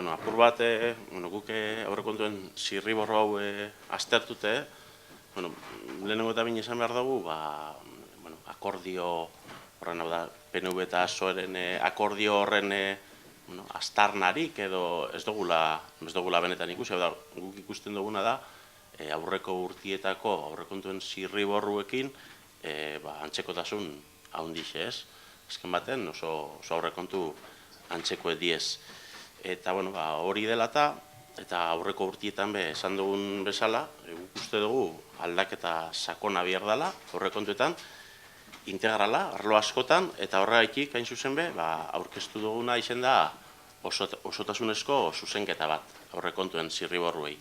apur bat, guk aurrekontuen zirriborro hau aztertute, lehenengo eta bine esan behar dugu, akordio horren, hau da, PNV eta PSOEren akordio horren aztarnarik edo ez dugula benetan ikusi, hau da, guk ikusten duguna da, aurreko urtietako aurrekontuen zirriborruekin antzekotasun handixe ez. Azken baten oso aurrekontu antzeko ediez. Eta hori dela eta aurreko urtietan esan dugun bezala, guk uste dugu aldaketa sakona behar dela aurrekontuetan, integrala, arlo askotan, eta horregatik hain zuzen aurkeztu duguna izen da osotasunezko zuzenketa bat aurrekontuen zirriborruei.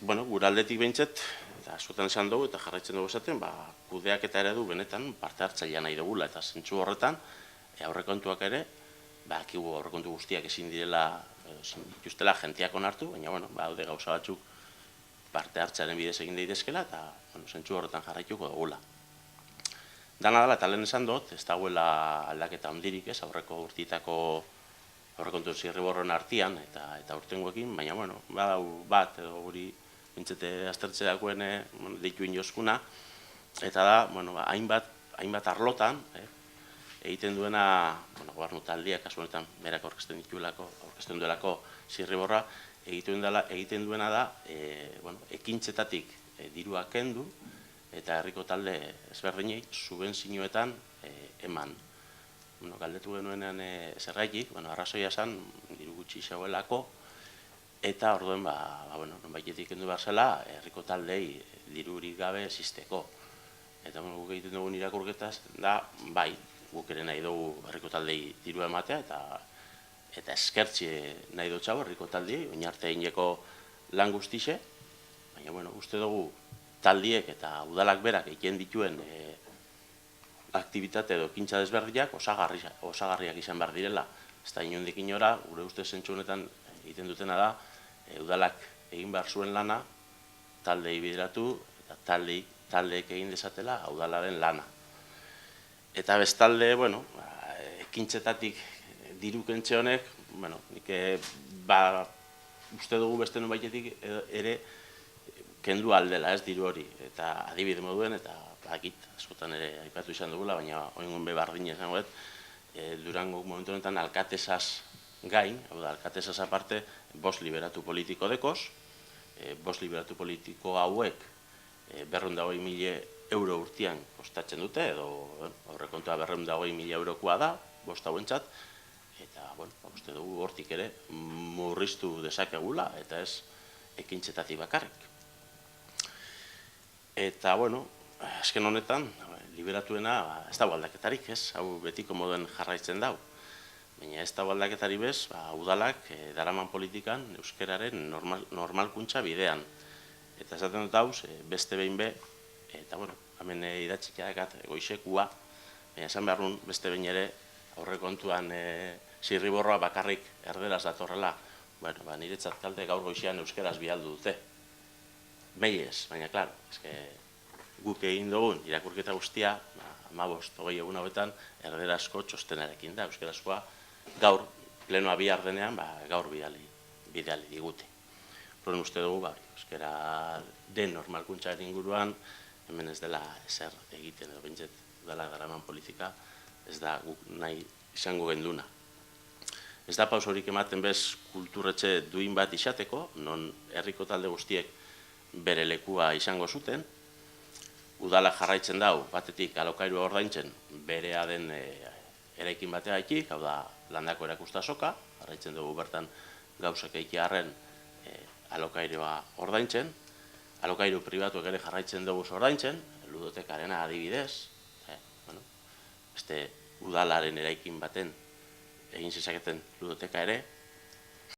Gure aldetik behintzet, eta askotan esan dugu eta jarraitzen dugu esaten, kudeak eta eredu benetan parte hartzailea nahi dugula eta zentzu horretan aurrekontuak ere, akigu aurrekontu guztiak ezin direla, dituztela jentiak onartu, baina daude gauza batzuk parte hartzearen bidez egin daitezkela eta zentzu horretan jarraituko dugula. Dana dela eta lehen esan dut, ez dagoela aldaketa handirik ez aurreko urtietako aurrekontu zirriborroen artean eta urtengoekin, baina badau bat edo guri bintzete aztertzeakoen deitu inoskuna, eta da, hainbat arlotan, egiten duena, gobernu taldeak, kasu honetan, berak aurkezten duelako zirriborra, egiten duena da, ekintzetatik dirua kendu, eta herriko talde ezberdinei subentzioetan eman. Galdetu genuenean zergaitik, arrazoia zen, diru gutxi zegoelako, eta orduen, nonbaitetik kendu behar zela, herriko taldei dirurik gabe existeko. Eta guk egiten dugun irakurketaz, da, guk ere nahi dugu herriko taldei diru ematea, eta eskertzi nahi dutxago herriko taldei, oinarte egineko lan guztixe, baina, uste dugu taldiek eta udalak berak egiten dituen aktibitate edo ekintza desberdinak osagarriak izan behar direla. Ez da inondik inora, gure uste zentsu honetan egiten dutena da, udalak egin behar zuen lana, taldei bideratu, eta taldeek egin dezatela udalaren lana. Eta bestalde, ekintzetatik diru kentze honek, nik uste dugu beste nonbaitetik ere kendu aldela ez diru hori, eta adibide moduen, eta bakit, askotan ere aipatu izan dugula, baina oingun bardin esango dut, Durango momentu honetan alkatezaz gain, hau da, alkatezaz aparte, 5 liberatu politiko dekoz, 5 liberatu politiko hauek 220.000 euro urtean kostatzen dute, edo aurrekontua 220.000 eurokoa da, 5 hauentzat, eta, uste dugu hortik ere murriztu dezakegula, eta ez ekintzetatik bakarrik. Eta, azken honetan, liberatuena ez dago aldaketarik, ez? Hau betiko moduen jarraitzen dau. Baina ez dago aldaketari bez, udalak daraman politikan euskeraren normalkuntza bidean. Eta esaten dut hauz, beste behin be, eta, hemen idatxikeakat goizekua, baina esan behar nun, beste behin ere, aurrekontuan zirriborroa bakarrik erderaz datorrela. Niretzat kalte gaur goizean euskeraz bialdu dute. Meiez, baina, klaro, guk egin dugun irakurketa guztia, 15-20 egun hauetan, erderazko txostenarekin da, euskerazkoa gaur, plenoa bihar denean, gaur bidali digute. Horren uste dugu, euskera den normalkuntzaren inguruan, hemen ez dela ezer egiten, edo bintzet dela daraman politika, ez da guk nahi izango genduna. Ez da paus horik ematen bez kulturretxe duin bat izateko, non herriko talde guztiek bere lekua izango zuten, udalak jarraitzen dau, batetik alokairua ordaintzen berea den eraikin bategatik, hau da landako erakustasoka, jarraitzen dugu bertan gauzak egiarren alokairua ordaintzen, alokairu pribatuak ere jarraitzen dugu ordaintzen, ludotekarena adibidez, beste udalaren eraikin baten egin zezaketen ludoteka ere,